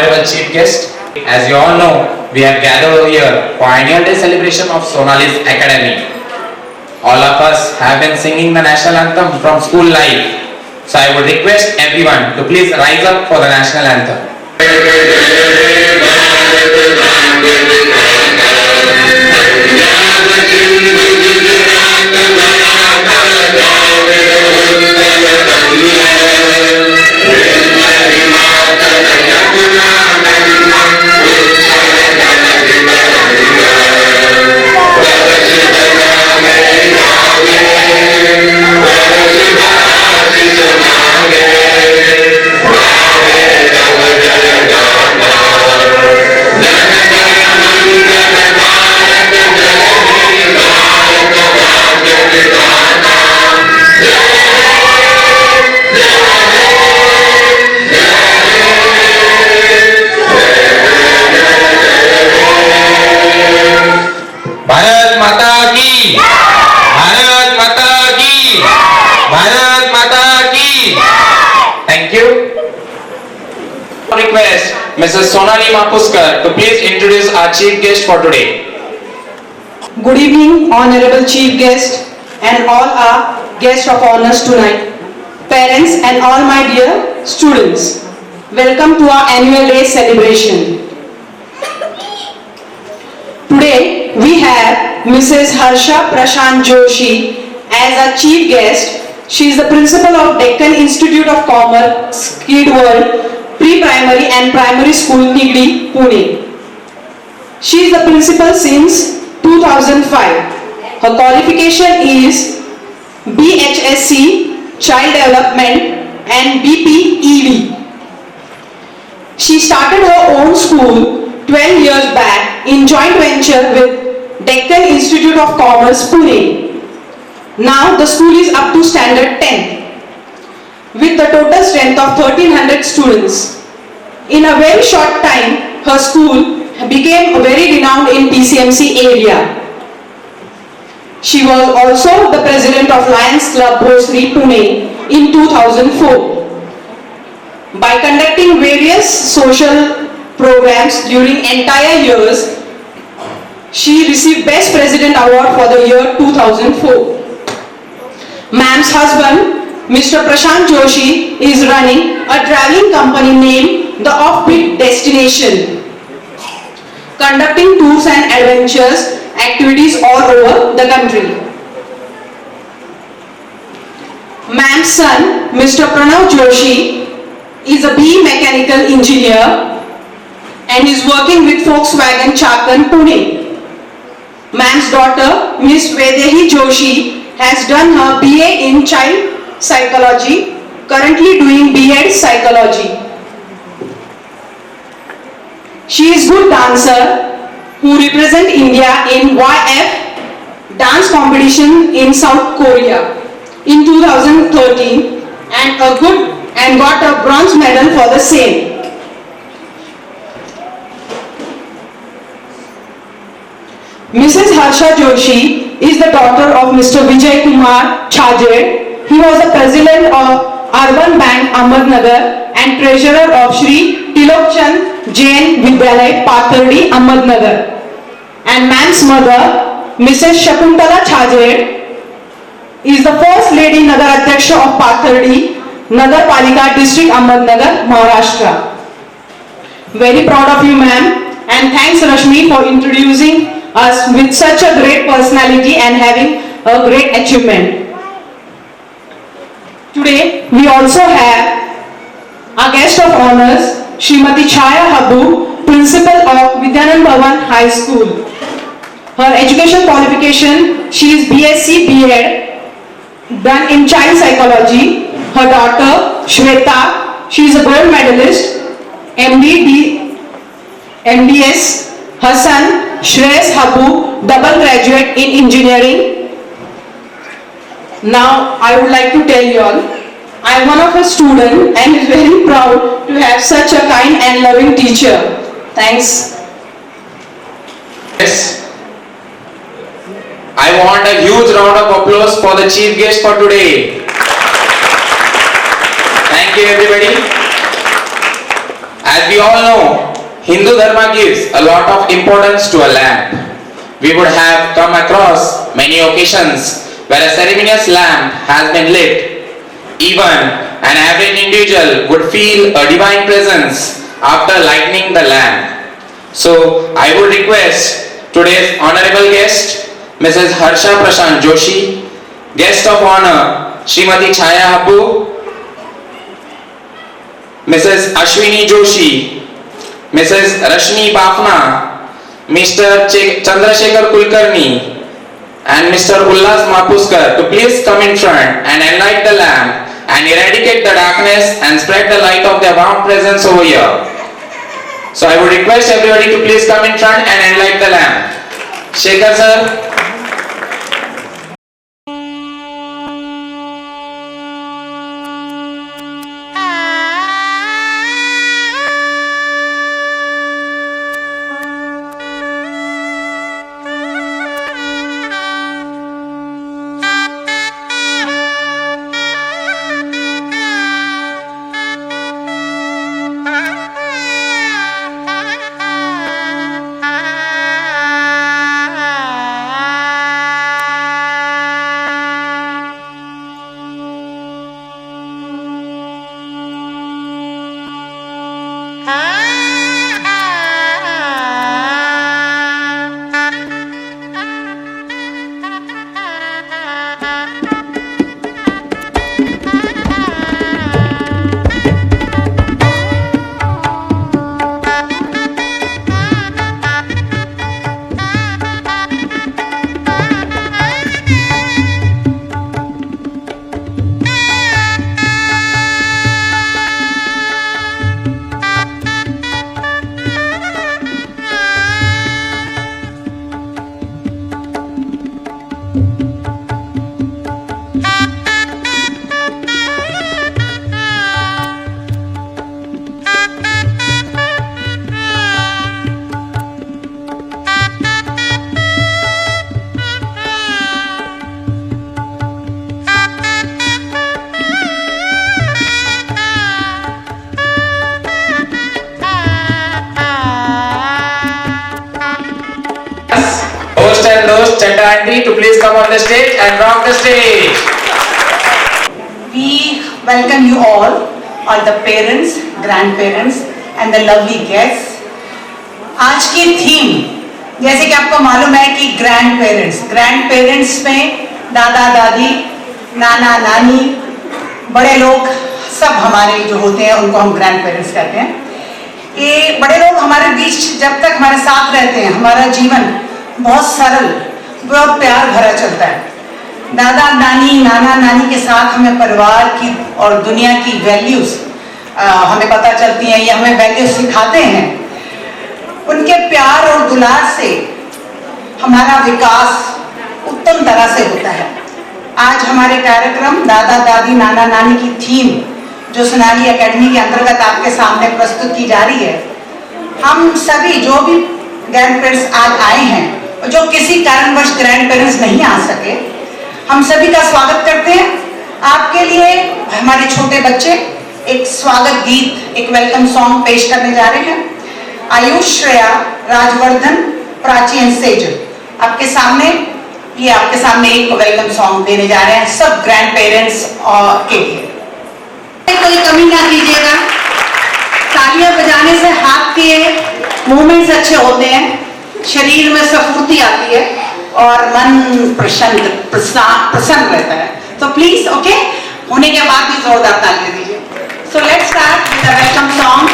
honorable chief guest. As you all know, we have gathered over here for annual day celebration of Sonali's Academy. All of us have been singing the national anthem from school life. So I would request everyone to please rise up for the national anthem. Bharat माता की, भारत माता की, भारत माता की. Thank you. Request Mrs. Sonali Mapuskar to please introduce our chief guest for today. Good evening, honorable chief guest and all our guests of honors tonight, parents and all my dear students. Welcome to our annual day celebration. Today we have Mrs. Harsha Prashant Joshi as our chief guest. She is the principal of Deccan Institute of Commerce, Kid World, Pre-Primary and Primary School, Nigdi, Pune. She is the principal since 2005. Her qualification is BHSC, Child Development and BPED. She started her own school 12 years back in joint venture with Deccan Institute of Commerce, Pune. Now the school is up to standard 10 with the total strength of 1300 students. In a very short time, her school became very renowned in PCMC area. She was also the president of Lions Club, Bhosri, Pune in 2004. By conducting various social programs during entire years, she received Best President Award for the year 2004. Ma'am's husband, Mr. Prashant Joshi, is running a traveling company named The Offbeat Destination, conducting tours and adventures activities all over the country. Ma'am's son, Mr. Pranav Joshi, is a BE mechanical engineer and is working with Volkswagen Chakan, Pune. Ma'am's daughter, Miss Vedehi Joshi, has done her BA in Child Psychology, currently doing B.Ed Psychology. She is good dancer who represent India in YF dance competition in South Korea in 2013 and got a bronze medal for the same. Mrs. Harsha Joshi is the daughter of Mr. Vijay Kumar Chajed. He was the president of Urban Bank Ahmednagar and treasurer of Shri Tilokchand Jain Vidyalay Pathardi Ahmednagar. And ma'am's mother, Mrs. Shakuntala Chajed, is the first lady Nagar Adhyaksha of Pathardi Nagar Palika District, Ahmednagar, Maharashtra. Very proud of you, ma'am, and thanks Rashmi for introducing us with such a great personality and having a great achievement. Today we also have our guest of honors, Srimati Chaya Habu, principal of Vidyanand Bhavan High School. Her education qualification, she is BSc B.Ed done in child psychology. Her daughter Shweta, she is a gold medalist, MDS. Her son Shreyas Habu, double graduate in engineering. Now I would like to tell you all, I am one of her students and is very proud to have such a kind and loving teacher. Thanks. Yes. I want a huge round of applause for the chief guest for today. Thank you everybody. As we all know, Hindu Dharma gives a lot of importance to a lamp. We would have come across many occasions where a ceremonious lamp has been lit. Even an average individual would feel a divine presence after lighting the lamp. So I would request today's honorable guest, Mrs. Harsha Prashant Joshi, guest of honor, Srimati Chaya Habbu, Mrs. Ashwini Joshi, Mrs. Rashmi Bafna, Mr. Chandrasekhar Kulkarni, and Mr. Ullas Mapuskar to please come in front and enlight the lamp and eradicate the darkness and spread the light of their warm presence over here. So I would request everybody to please come in front and enlight the lamp. Shekhar sir. Chanda Aunty to please come on the stage and rock the stage. We welcome you all the parents, grandparents and the lovely guests. आज की theme जैसे कि आपको मालूम है कि grand parents में दादा दादी, नाना नानी, बड़े लोग सब हमारे जो होते हैं उनको हम ग्रैंड पेरेंट्स कहते हैं। ये बड़े लोग हमारे बीच जब तक हमारे साथ रहते हैं हमारा जीवन बहुत सरल, बहुत प्यार भरा चलता है। दादा नानी, नाना नानी के साथ हमें परिवार की और दुनिया की वैल्यूज हमें पता चलती हैं, ये हमें वैल्यूज सिखाते हैं। उनके प्यार और दुलार से हमारा विकास उत्तम तरह से होता है। आज हमारे कार्यक्रम दादा दादी नाना नानी की थीम जो सोनाली एकेडमी के अंतर्गत आपके सामने प्रस्तुत की जा रही है, हम सभी जो भी ग्रैंड पेरेंट्स आज आए हैं, जो किसी कारणवश ग्रैंड पेरेंट्स नहीं आ सके, हम सभी का स्वागत करते हैं। आपके लिए हमारे छोटे बच्चे एक स्वागत गीत, एक वेलकम सॉन्ग पेश करने जा रहे हैं। आयुष, श्रेया, राजवर्धन, प्राची एंड सेजल आपके सामने एक वेलकम सॉन्ग देने जा रहे हैं सब ग्रैंड पेरेंट्स के लिए। कोई कमी ना कीजिएगा। तालियां बजाने से हाथ के मूवमेंट्स अच्छे होते हैं, शरीर में स्फूर्ति आती है और मन प्रसन्न रहता है। तो प्लीज ओके, होने के बाद भी जोरदार तालियां दीजिए। So let's start with the welcome song.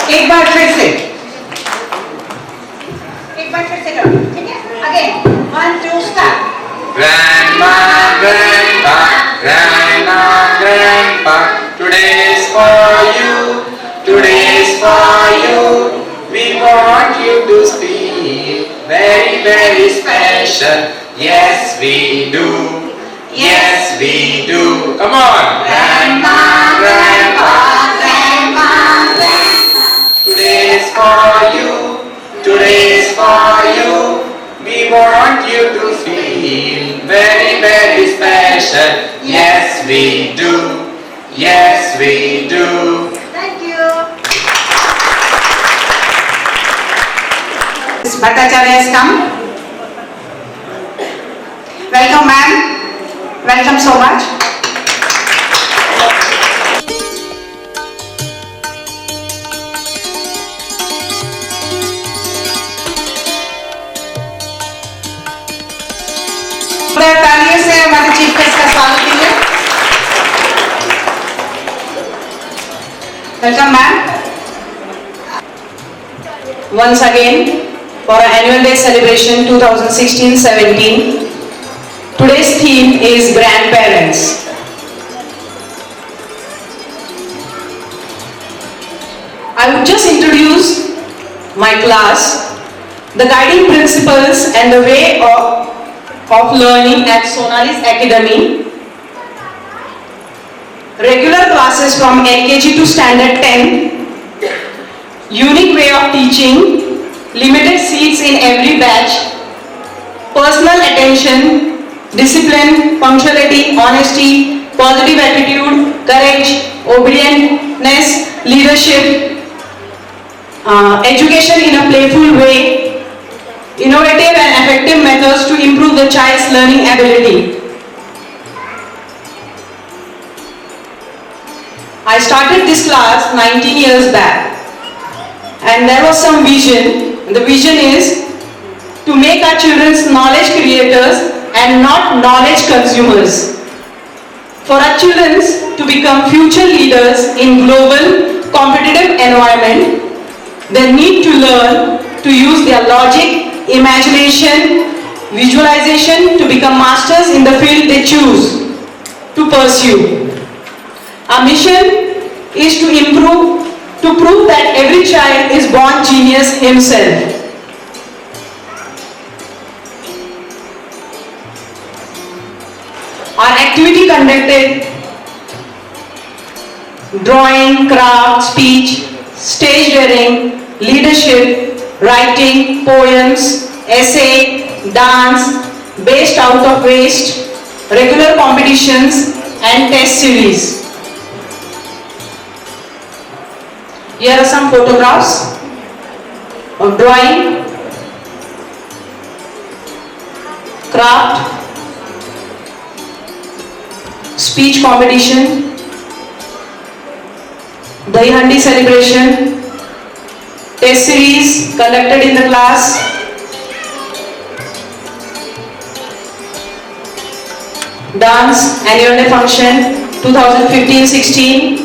एक बार फिर से Again, 1, 2, start. Grandma, grandpa, grandma, grandpa, today's for you, today's for you. We want you to feel very, very special. Yes, we do. Yes, we do. Come on. Grandma, grandpa, grandma, grandpa. Today's for you, today's for you. We want you to feel very, very special. Yes, we do. Yes, we do. Thank you. Ms. Bhattacharya has come. Welcome, ma'am. Welcome so much. पूरे तालियों से हमारे chief guest का स्वागत कीजिए। Welcome ma'am. Once again, for our annual day celebration 2016-17, today's theme is grandparents. I would just introduce my class, the guiding principles and the way of learning at Sonalis Academy. Regular classes from LKG to Standard 10, unique way of teaching, limited seats in every batch, personal attention, discipline, punctuality, honesty, positive attitude, courage, obedience, leadership, education in a playful way, innovative and effective methods to improve the child's learning ability. I started this class 19 years back, and there was some vision. The vision is to make our children knowledge creators and not knowledge consumers. For our children to become future leaders in global competitive environment, they need to learn to use their logic, imagination, visualization to become masters in the field they choose to pursue. Our mission is to prove that every child is born genius himself. Our activity conducted drawing, craft, speech, stage daring, leadership, writing, poems, essay, dance, based out of waste, regular competitions and test series. Here are some photographs of drawing, craft, speech competition, Dahi Handi celebration, test series conducted in the class, dance annual day function 2015-16,